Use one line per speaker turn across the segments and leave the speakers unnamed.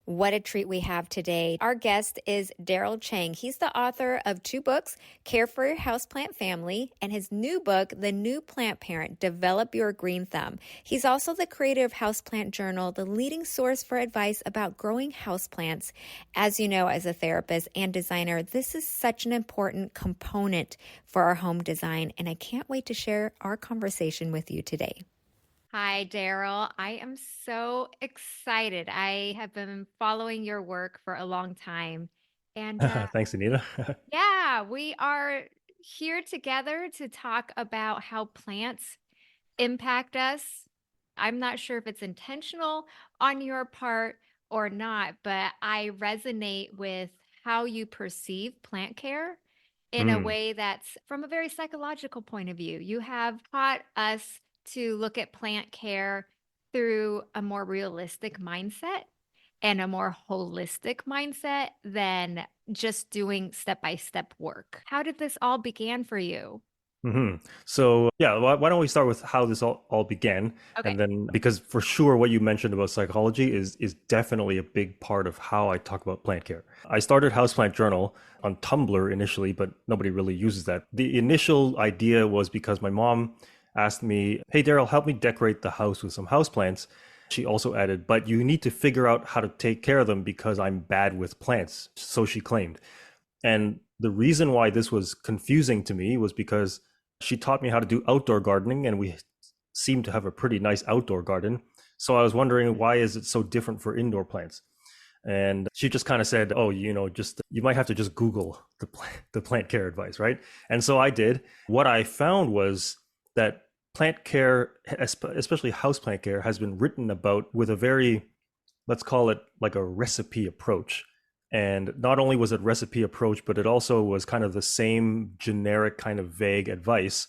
What a treat we have today. Our guest is Darryl Cheng. He's the author of 2 books, Care for Your Houseplant Family, and his new book, The New Plant Parent, Develop Your Green Thumb. He's also the creator of Houseplant Journal, the leading source for advice about growing houseplants. As you know, as a therapist and designer, this is such an important component for our home design, and I can't wait to share our conversation with you today. Hi, Daryl. I am so excited. I have been following your work for a long time. And
Thanks, Anita.
yeah, we are here together to talk about how plants impact us. I'm not sure if it's intentional on your part or not, but I resonate with how you perceive plant care in a
Mm,
way that's from a very psychological point of view. You have taught us to look at plant care through a more realistic mindset and a more holistic mindset than just doing step by step work. How did this all begin for you?
So, yeah, why don't we start with how this all began?
Okay.
And then, because for sure, what you mentioned about psychology is definitely a big part of how I talk about plant care. I started Houseplant Journal on Tumblr initially, but nobody really uses that. The initial idea was because my mom asked me, "Hey, Daryl, help me decorate the house with some houseplants." She also added, "But you need to figure out how to take care of them because I'm bad with plants." So she claimed. And the reason why this was confusing to me was because she taught me how to do outdoor gardening, and we seem to have a pretty nice outdoor garden. So I was wondering, why is it so different for indoor plants? And she just kind of said, "Oh, just you might have to just Google the plant care advice, right?" And so I did. What I found was that plant care, especially house plant care, has been written about with a very, let's call it like a recipe approach. And not only was it recipe approach, but it also was kind of the same generic kind of vague advice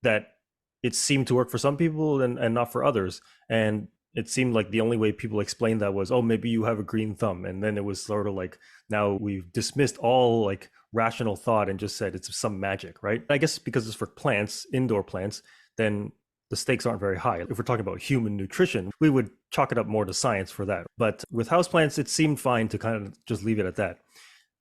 that it seemed to work for some people and not for others. And it seemed like the only way people explained that was, oh, maybe you have a green thumb. And then it was sort of like, now we've dismissed all like rational thought and just said it's some magic, right? I guess because it's for plants, indoor plants, then the stakes aren't very high. If we're talking about human nutrition, we would chalk it up more to science for that. But with houseplants, it seemed fine to kind of just leave it at that.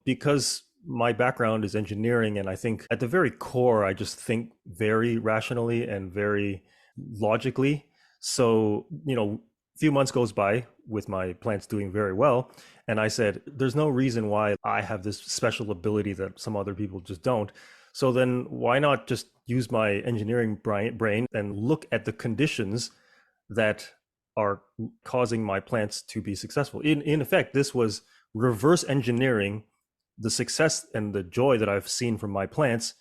Because my background is engineering, and I think at the very core, I just think very rationally and very logically. So, a few months goes by with my plants doing very well. And I said, there's no reason why I have this special ability that some other people just don't. So then why not just use my engineering brain and look at the conditions that are causing my plants to be successful? In effect, this was reverse engineering the success and the joy that I've seen from my plants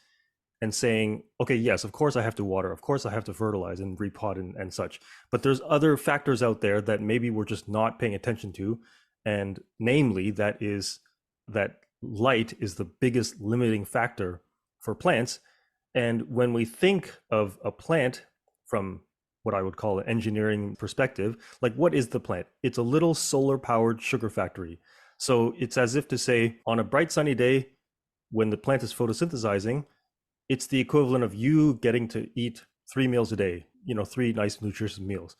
and saying, okay, yes, of course I have to water, of course I have to fertilize and repot and such. But there's other factors out there that maybe we're just not paying attention to. And namely, that light is the biggest limiting factor for plants. And when we think of a plant from what I would call an engineering perspective, like what is the plant? It's a little solar powered sugar factory. So it's as if to say, on a bright sunny day, when the plant is photosynthesizing, it's the equivalent of you getting to eat 3 meals a day, 3 nice, nutritious meals.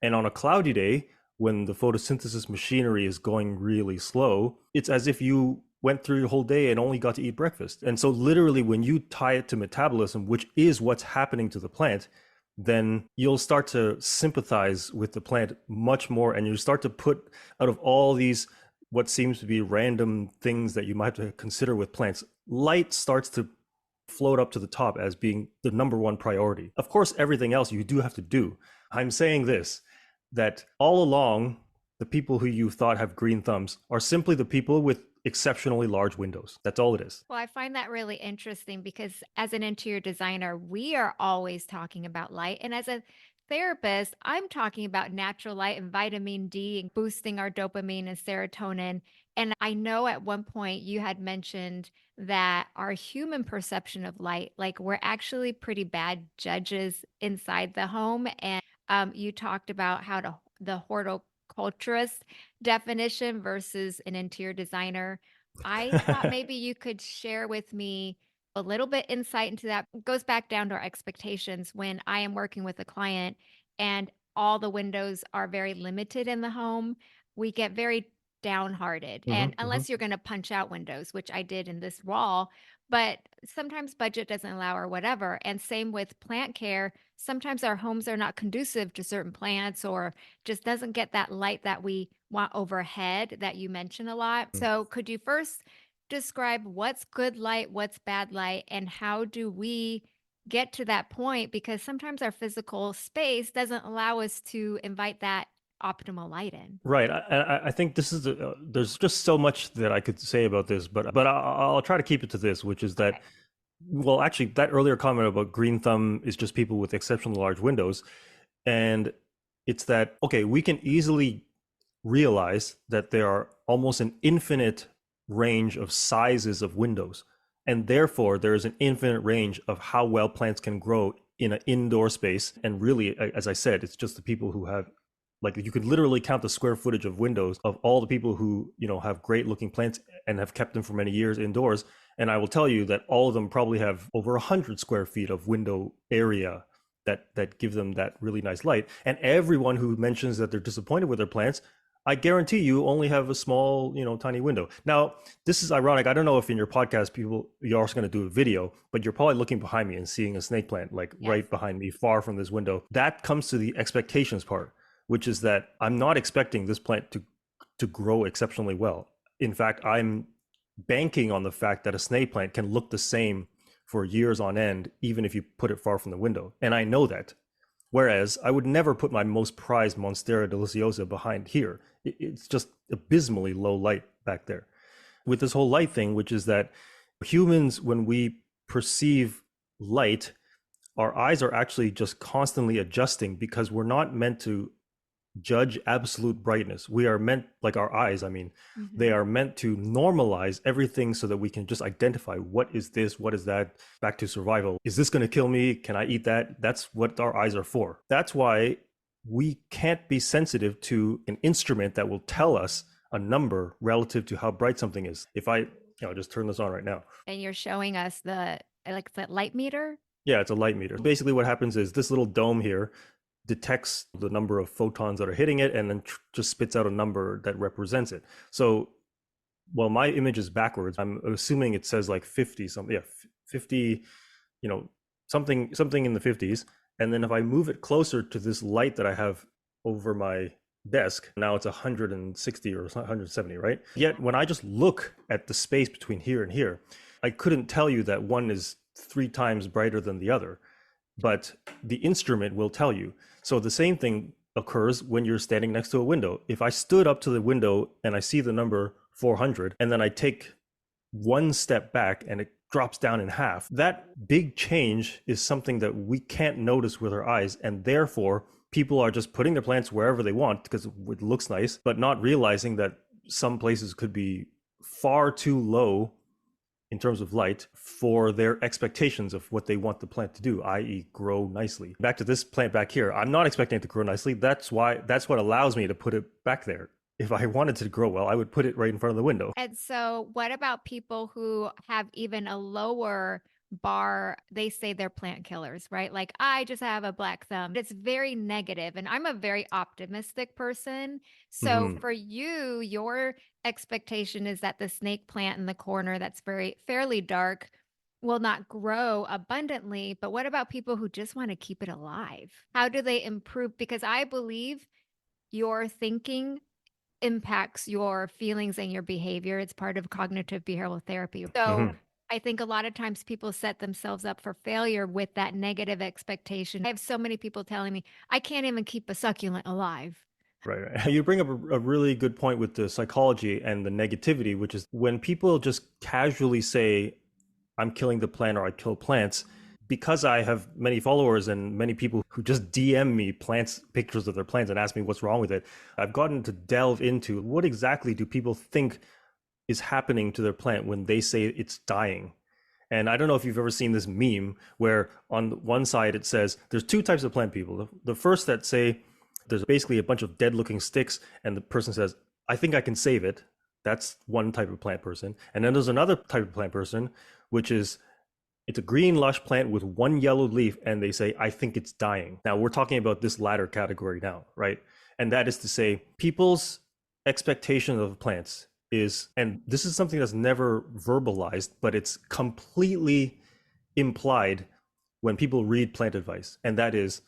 And on a cloudy day, when the photosynthesis machinery is going really slow, it's as if you went through your whole day and only got to eat breakfast. And so, literally, when you tie it to metabolism, which is what's happening to the plant, then you'll start to sympathize with the plant much more. And you start to put out of all these what seems to be random things that you might have to consider with plants, light starts to float up to the top as being the number one priority. Of course, everything else you do have to do. I'm saying this, that all along, the people who you thought have green thumbs are simply the people with exceptionally large windows. That's all it is.
Well, I find that really interesting because as an interior designer, we are always talking about light. And as a therapist, I'm talking about natural light and vitamin D and boosting our dopamine and serotonin. And I know at one point you had mentioned that our human perception of light, like we're actually pretty bad judges inside the home. And you talked about how to the horticulturist definition versus an interior designer. I thought maybe you could share with me a little bit insight into that. It goes back down to our expectations when I am working with a client and all the windows are very limited in the home. We get very downhearted. And
Hmm. Hmm.
unless you're going to punch out windows, which I did in this wall, but sometimes budget doesn't allow or whatever. And same with plant care. Sometimes our homes are not conducive to certain plants or just doesn't get that light that we want overhead that you mention a lot. So could you first describe what's good light, what's bad light, and how do we get to that point? Because sometimes our physical space doesn't allow us to invite that optimal light in.
Right. I think this is there's just so much that I could say about this, but I'll try to keep it to this, which is that,
Okay.
well, actually, that earlier comment about green thumb is just people with exceptionally large windows, and it's that, okay, we can easily realize that there are almost an infinite range of sizes of windows, and therefore there is an infinite range of how well plants can grow in an indoor space. And really, as I said, it's just the people who have, like, you could literally count the square footage of windows of all the people who, have great looking plants and have kept them for many years indoors. And I will tell you that all of them probably have over 100 square feet of window area that give them that really nice light. And everyone who mentions that they're disappointed with their plants, I guarantee you only have a small, tiny window. Now, this is ironic. I don't know if in your podcast you're also going to do a video, but you're probably looking behind me and seeing a snake plant like
Yes.
right behind me, far from this window. That comes to the expectations part, which is that I'm not expecting this plant to grow exceptionally well. In fact, I'm banking on the fact that a snake plant can look the same for years on end, even if you put it far from the window. And I know that. Whereas I would never put my most prized Monstera deliciosa behind here. It's just abysmally low light back there. With this whole light thing, which is that humans, when we perceive light, our eyes are actually just constantly adjusting because we're not meant to judge absolute brightness. We are meant, like our eyes, I mean, they
Mhm.
are meant to normalize everything so that we can just identify what is this, what is that, back to survival. Is this going to kill me? Can I eat that? That's what our eyes are for. That's why we can't be sensitive to an instrument that will tell us a number relative to how bright something is. If I, just turn this on right now.
And you're showing us the light meter?
Yeah, it's a light meter. Basically, what happens is this little dome here detects the number of photons that are hitting it and then just spits out a number that represents it. So, well, my image is backwards. I'm assuming it says like 50 something. Yeah, 50, something in the 50s. And then if I move it closer to this light that I have over my desk, now it's 160 or 170, right? Yet when I just look at the space between here and here, I couldn't tell you that one is 3 times brighter than the other, but the instrument will tell you. So the same thing occurs when you're standing next to a window. If I stood up to the window and I see the number 400, and then I take one step back and it drops down in half, that big change is something that we can't notice with our eyes. And therefore, people are just putting their plants wherever they want because it looks nice, but not realizing that some places could be far too low in terms of light for their expectations of what they want the plant to do, i.e. grow nicely. Back to this plant back here, I'm not expecting it to grow nicely. That's what allows me to put it back there. If I wanted to grow well, I would put it right in front of the window.
And so, what about people who have even a lower bar? They say they're plant killers, right? Like, I just have a black thumb. It's very negative, and I'm a very optimistic person. So,
Mm-hmm.
for you, your expectation is that the snake plant in the corner that's very fairly dark will not grow abundantly. But what about people who just want to keep it alive? How do they improve? Because I believe your thinking impacts your feelings and your behavior. It's part of cognitive behavioral therapy. So
Mm-hmm.
I think a lot of times people set themselves up for failure with that negative expectation. I have so many people telling me, I can't even keep a succulent alive.
Right. You bring up a really good point with the psychology and the negativity, which is when people just casually say, I'm killing the plant or I kill plants, because I have many followers and many people who just DM me plants, pictures of their plants and ask me what's wrong with it. I've gotten to delve into what exactly do people think is happening to their plant when they say it's dying. And I don't know if you've ever seen this meme where on one side it says there's 2 types of plant people. The first that say there's basically a bunch of dead looking sticks and the person says, I think I can save it. That's one type of plant person. And then there's another type of plant person, which is it's a green lush plant with one yellow leaf and they say, I think it's dying. Now we're talking about this latter category now, right? And that is to say people's expectation of plants is, and this is something that's never verbalized, but it's completely implied when people read plant advice, and that is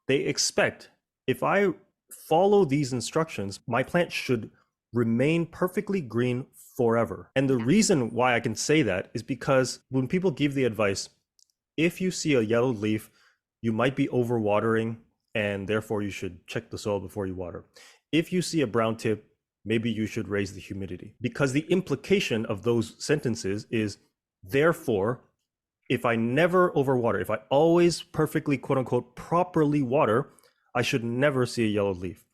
they expect if I follow these instructions, my plant should remain perfectly green forever. And the
Yeah.
reason why I can say that is because when people give the advice, if you see a yellow leaf, you might be overwatering and therefore you should check the soil before you water. If you see a brown tip, maybe you should raise the humidity. Because the implication of those sentences is, therefore, if I never overwater, if I always perfectly, quote unquote, properly water, I should never see a yellow leaf.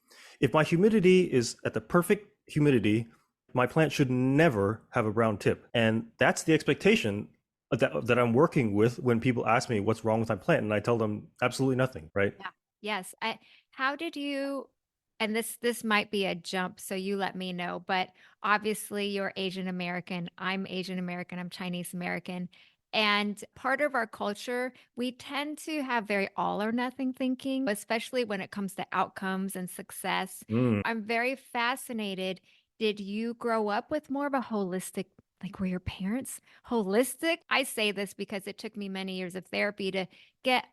If my humidity is at the perfect humidity, my plant should never have a brown tip. And that's the expectation that I'm working with when people ask me what's wrong with my plant. And I tell them absolutely nothing, right?
Yeah. Yes. How did you, and this might be a jump, so you let me know, but obviously you're Asian American, I'm Asian American, I'm Chinese American. And part of our culture, we tend to have very all or nothing thinking, especially when it comes to outcomes and success.
Mm,
I'm very fascinated. Did you grow up with more of a holistic, like were your parents holistic? I say this because it took me many years of therapy to get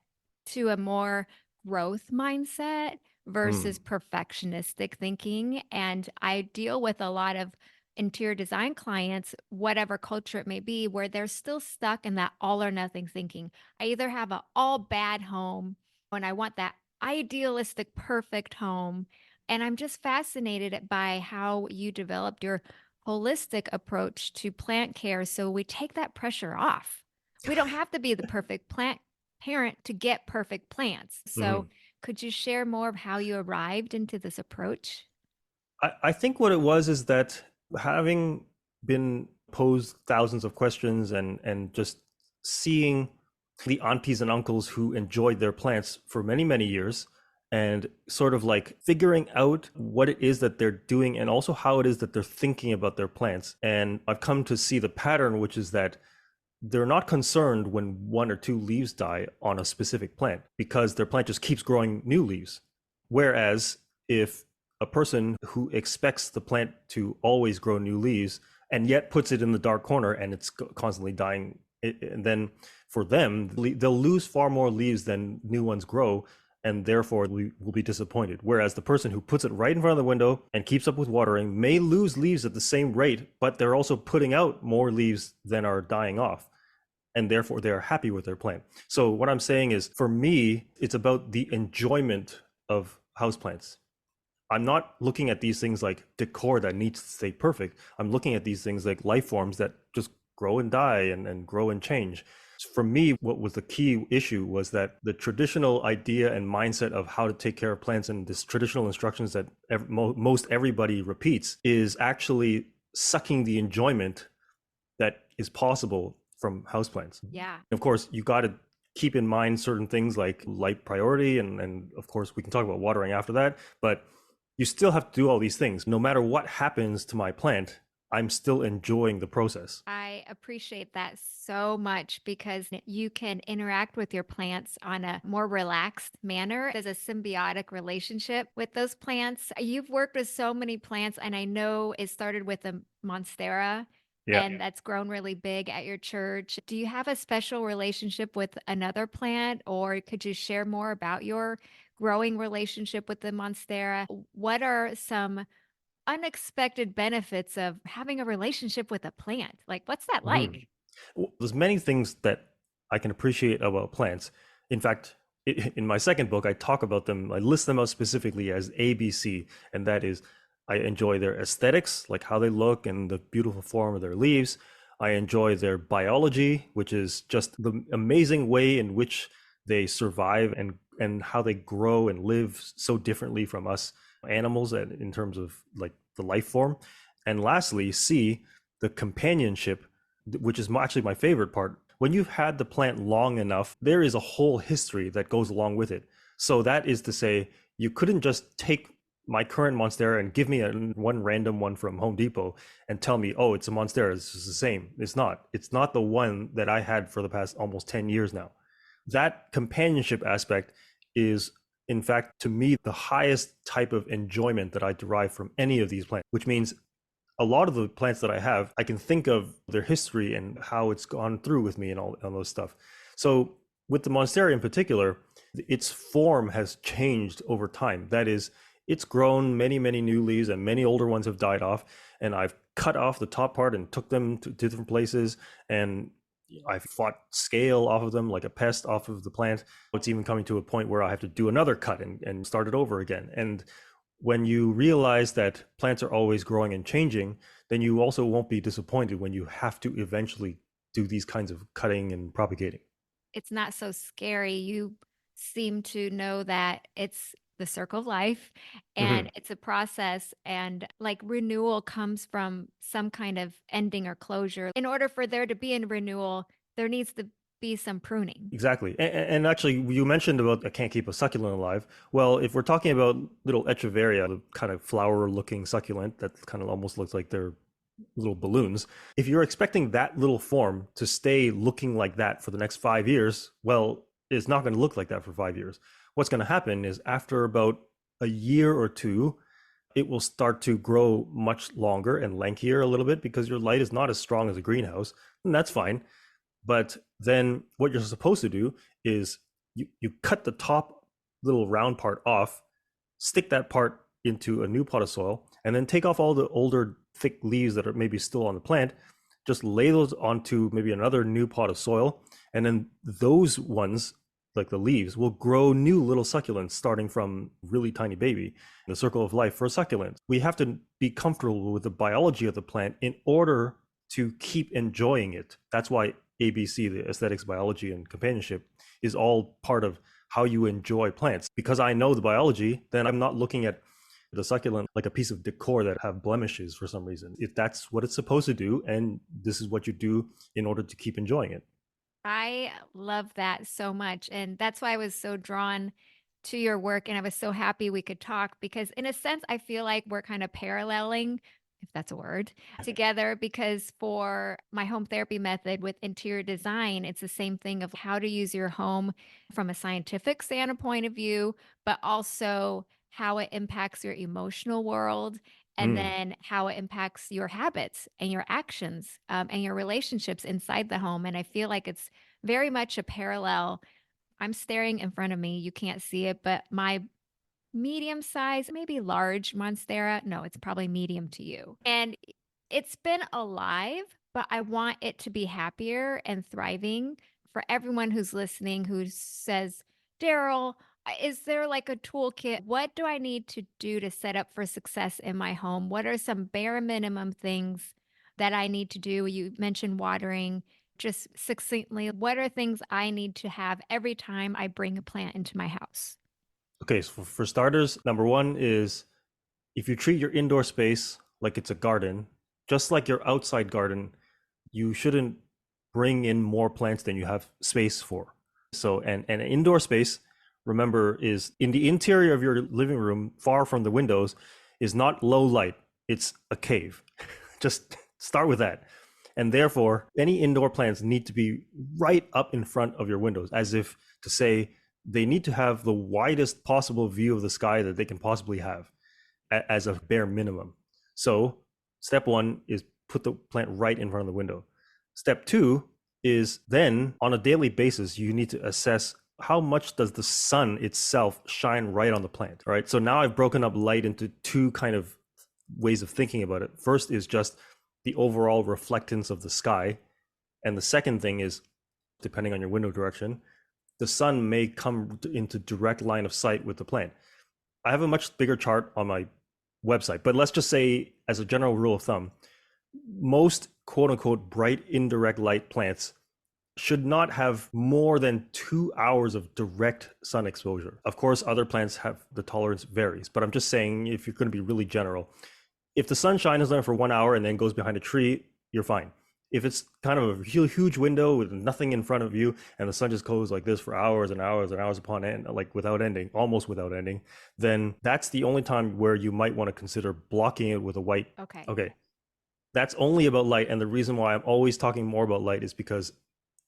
to a more growth mindset versus
mm.
perfectionistic thinking. And I deal with a lot of interior design clients, whatever culture it may be, where they're still stuck in that all or nothing thinking. I either have an all bad home and I want that idealistic, perfect home. And I'm just fascinated by how you developed your holistic approach to plant care. So we take that pressure off. We don't have to be the perfect plant parent to get perfect plants. So,
Mhm.
could you share more of how you arrived into this approach?
I think what it was is that having been posed thousands of questions and just seeing the aunties and uncles who enjoyed their plants for many, many years and sort of like figuring out what it is that they're doing and also how it is that they're thinking about their plants. And I've come to see the pattern, which is that they're not concerned when one or two leaves die on a specific plant because their plant just keeps growing new leaves. Whereas if a person who expects the plant to always grow new leaves and yet puts it in the dark corner and it's constantly dying, and then for them, they'll lose far more leaves than new ones grow. And therefore, we will be disappointed. Whereas the person who puts it right in front of the window and keeps up with watering may lose leaves at the same rate, but they're also putting out more leaves than are dying off, and therefore they're happy with their plant. So what I'm saying is, for me, it's about the enjoyment of houseplants. I'm not looking at these things like decor that needs to stay perfect. I'm looking at these things like life forms that just grow and die and grow and change. For me, what was the key issue was that the traditional idea and mindset of how to take care of plants and this traditional instructions that most everybody repeats is actually sucking the enjoyment that is possible from houseplants.
Yeah.
Of course, you got to keep in mind certain things like light priority, and of course, we can talk about watering after that. But you still have to do all these things. No matter what happens to my plant, I'm still enjoying the process.
I appreciate that so much because you can interact with your plants on a more relaxed manner. There's a symbiotic relationship with those plants. You've worked with so many plants, and I know it started with a monstera.
Yeah.
And that's grown really big at your church. Do you have a special relationship with another plant, or could you share more about your growing relationship with the monstera? What are some unexpected benefits of having a relationship with a plant? Like, what's that
Mhm.
like?
Well, there's many things that I can appreciate about plants. In fact, in my second book, I talk about them. I list them out specifically as ABC, and that is, I enjoy their aesthetics, like how they look and the beautiful form of their leaves. I enjoy their biology, which is just the amazing way in which they survive and how they grow and live so differently from us animals in terms of like the life form. And lastly, C, the companionship, which is actually my favorite part. When you've had the plant long enough, there is a whole history that goes along with it. So that is to say, you couldn't just take my current Monstera and give me one random one from Home Depot and tell me, oh, it's a Monstera, it's just the same. It's not. It's not the one that I had for the past almost 10 years now. That companionship aspect is in fact, to me, the highest type of enjoyment that I derive from any of these plants, which means a lot of the plants that I have, I can think of their history and how it's gone through with me and all those stuff. So with the monstera in particular, its form has changed over time. That is, it's grown many, many new leaves and many older ones have died off. And I've cut off the top part and took them to different places. And I fought scale off of them like a pest off of the plant. It's even coming to a point where I have to do another cut and start it over again. And when you realize that plants are always growing and changing, then you also won't be disappointed when you have to eventually do these kinds of cutting and propagating.
It's not so scary. You seem to know that it's the circle of life and
Mhm.
it's a process, and like renewal comes from some kind of ending or closure. In order for there to be a renewal, there needs to be some pruning.
Exactly. And actually, you mentioned about I can't keep a succulent alive. Well, if we're talking about little echeveria, the kind of flower looking succulent that kind of almost looks like they're little balloons, if you're expecting that little form to stay looking like that for the next 5 years, well, it's not going to look like that for 5 years. What's going to happen is after about a year or two, it will start to grow much longer and lankier a little bit because your light is not as strong as a greenhouse. And that's fine. But then what you're supposed to do is you cut the top little round part off, stick that part into a new pot of soil, and then take off all the older thick leaves that are maybe still on the plant. Just lay those onto maybe another new pot of soil, and then those ones, like the leaves, will grow new little succulents starting from really tiny baby. The circle of life for a succulent. We have to be comfortable with the biology of the plant in order to keep enjoying it. That's why ABC, the aesthetics, biology, and companionship, is all part of how you enjoy plants. Because I know the biology, then I'm not looking at the succulent like a piece of decor that have blemishes for some reason. If that's what it's supposed to do, and this is what you do in order to keep enjoying it.
I love that so much. And that's why I was so drawn to your work. And I was so happy we could talk because, in a sense, I feel like we're kind of paralleling, if that's a word, together. Because for my home therapy method with interior design, it's the same thing of how to use your home from a scientific standpoint of view, but also how it impacts your emotional world, and
Mm.
then how it impacts your habits and your actions, and your relationships inside the home. And I feel like it's very much a parallel. I'm staring in front of me. You can't see it, but my medium size, maybe large monstera. No, it's probably medium to you. And it's been alive, but I want it to be happier and thriving. For everyone who's listening who says, Daryl, is there like a toolkit? What do I need to do to set up for success in my home? What are some bare minimum things that I need to do? You mentioned watering. Just succinctly, what are things I need to have every time I bring a plant into my house?
Okay, so for starters, number one is if you treat your indoor space like it's a garden, just like your outside garden, you shouldn't bring in more plants than you have space for. So, and an indoor space, remember, is in the interior of your living room, far from the windows, is not low light. It's a cave. Just start with that. And therefore, any indoor plants need to be right up in front of your windows, as if to say they need to have the widest possible view of the sky that they can possibly have as a bare minimum. So, step one is put the plant right in front of the window. Step two is then on a daily basis, you need to assess how much does the sun itself shine right on the plant. All right. So now I've broken up light into two kind of ways of thinking about it. First is just the overall reflectance of the sky. And the second thing is, depending on your window direction, the sun may come into direct line of sight with the plant. I have a much bigger chart on my website, but let's just say, as a general rule of thumb, most quote unquote bright indirect light plants should not have more than 2 hours of direct sun exposure. Of course, other plants have the tolerance varies, but I'm just saying if you're going to be really general, if the sun shines on it for 1 hour and then goes behind a tree, you're fine. If it's kind of a huge window with nothing in front of you and the sun just goes like this for hours and hours and hours upon end, like without ending, almost without ending, then that's the only time where you might want to consider blocking it with a white.
Okay.
Okay, that's only about light. And the reason why I'm always talking more about light is because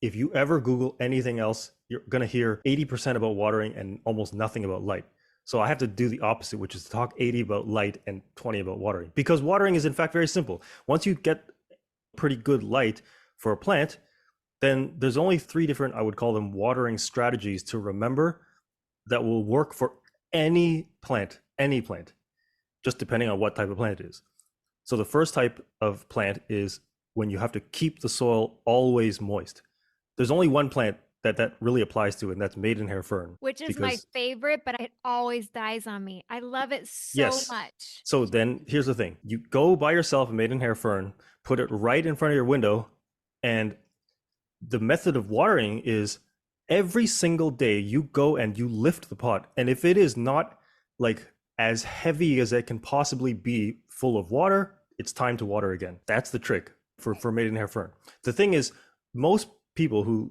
If you ever Google anything else, you're going to hear 80% about watering and almost nothing about light. So I have to do the opposite, which is to talk 80 about light and 20 about watering. Because watering is in fact very simple. Once you get pretty good light for a plant, then there's only 3 different, I would call them watering strategies to remember that will work for any plant, just depending on what type of plant it is. So the first type of plant is when you have to keep the soil always moist. There's only one plant that really applies to, and that's maidenhair fern.
Which is my
Because
favorite, but it always dies on me. I love it so
yes,
much.
so then here's the thing: you go buy yourself a maidenhair fern, put it right in front of your window, and the method of watering is every single day you go and you lift the pot, and if it is not like as heavy as it can possibly be full of water, it's time to water again. That's the trick for maidenhair fern. The thing is, most people who,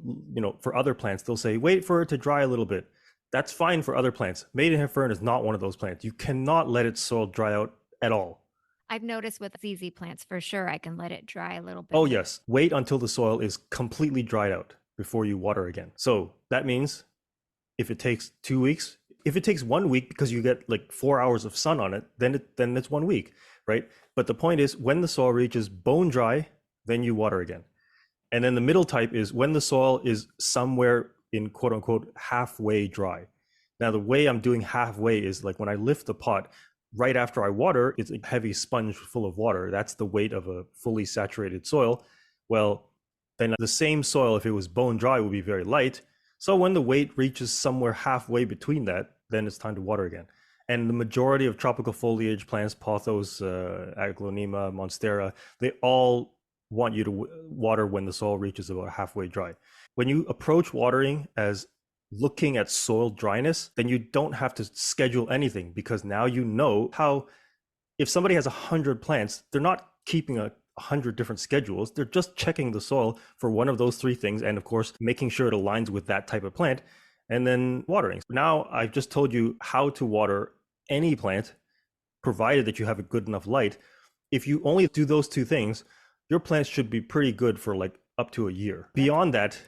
for other plants, they'll say wait for it to dry a little bit. That's fine for other plants. Maidenhair fern is not one of those plants. You cannot let its soil dry out at all.
I've noticed with ZZ plants for sure, I can let it dry a little bit
Oh
more.
yes, wait until the soil is completely dried out before you water again. So that means if it takes 2 weeks, if it takes 1 week because you get like 4 hours of sun on it, then it's 1 week, right? But the point is, when the soil reaches bone dry, then you water again. And then the middle type is when the soil is somewhere in quote unquote halfway dry. Now the way I'm doing halfway is like when I lift the pot, right after I water, it's a heavy sponge full of water. That's the weight of a fully saturated soil. Well, then the same soil, if it was bone dry, would be very light. So when the weight reaches somewhere halfway between that, then it's time to water again. And the majority of tropical foliage plants, pothos, aglaonema, monstera, they all want you to water when the soil reaches about halfway dry. When you approach watering as looking at soil dryness, then you don't have to schedule anything, because now you know how, if somebody has 100 plants, they're not keeping 100 different schedules. They're just checking the soil for one of those 3 things, and of course making sure it aligns with that type of plant, and then watering. Now I've just told you how to water any plant, provided that you have a good enough light. If you only do those 2 things, your plants should be pretty good for like up to a year. Beyond that,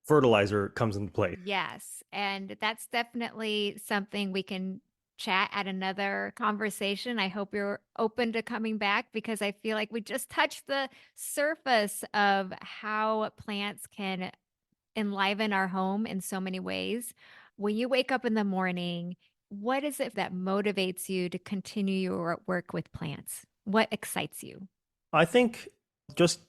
fertilizer comes into play.
Yes. And that's definitely something we can chat at another conversation. I hope you're open to coming back, because I feel like we just touched the surface of how plants can enliven our home in so many ways. When you wake up in the morning, what is it that motivates you to continue your work with plants? What excites you?
I think just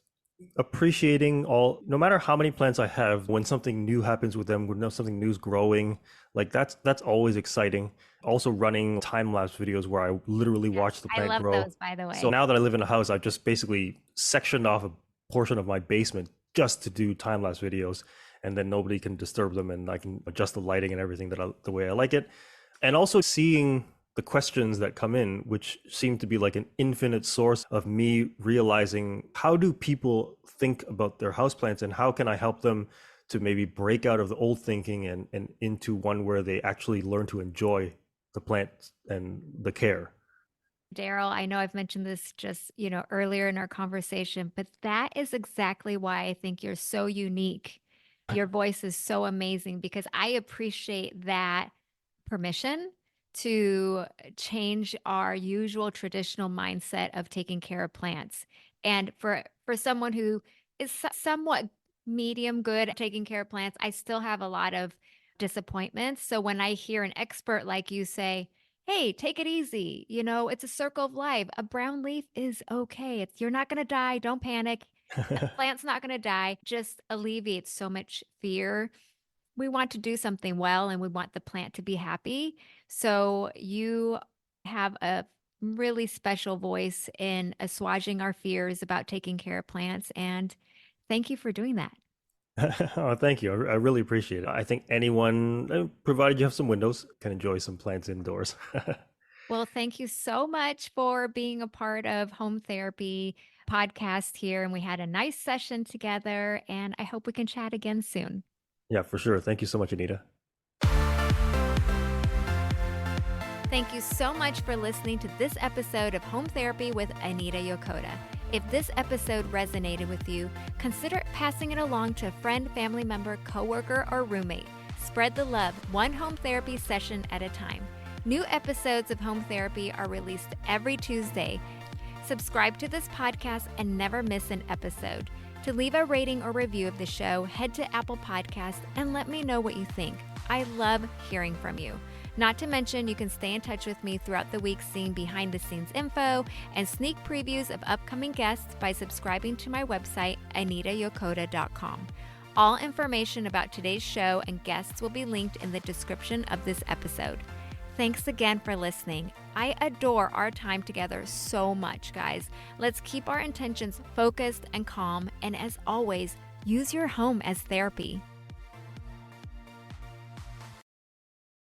appreciating all, no matter how many plants I have, when something new happens with them, when something new is growing, like that's always exciting. Also running time-lapse videos where I literally watch the
I
plant
love
grow.
those, by the way.
So now that I live in a house, I've just basically sectioned off a portion of my basement just to do time-lapse videos, and then nobody can disturb them, and I can adjust the lighting and everything the way I like it. And also seeing the questions that come in, which seem to be like an infinite source of me realizing, how do people think about their houseplants, and how can I help them to maybe break out of the old thinking and into one where they actually learn to enjoy the plant and the care.
Daryl, I know I've mentioned this just, earlier in our conversation, but that is exactly why I think you're so unique. Your voice is so amazing, because I appreciate that permission to change our usual traditional mindset of taking care of plants. And for someone who is somewhat medium good at taking care of plants, I still have a lot of disappointments. So when I hear an expert like you say, "Hey, take it easy. It's a circle of life. A brown leaf is okay. You're not going to die. Don't panic. The plant's not going to die." Just alleviates so much fear. We want to do something well, and we want the plant to be happy. So you have a really special voice in assuaging our fears about taking care of plants. And thank you for doing that.
Oh, thank you. I really appreciate it. I think anyone, provided you have some windows, can enjoy some plants indoors.
Well, thank you so much for being a part of Home Therapy podcast here. And we had a nice session together, and I hope we can chat again soon.
Yeah, for sure. Thank you so much, Anita.
Thank you so much for listening to this episode of Home Therapy with Anita Yokota. If this episode resonated with you, consider passing it along to a friend, family member, coworker, or roommate. Spread the love, one home therapy session at a time. New episodes of Home Therapy are released every Tuesday. Subscribe to this podcast and never miss an episode. To leave a rating or review of the show, head to Apple Podcasts and let me know what you think. I love hearing from you. Not to mention, you can stay in touch with me throughout the week, seeing behind-the-scenes info and sneak previews of upcoming guests by subscribing to my website, anitayokoda.com. All information about today's show and guests will be linked in the description of this episode. Thanks again for listening. I adore our time together so much, guys. Let's keep our intentions focused and calm, and as always, use your home as therapy.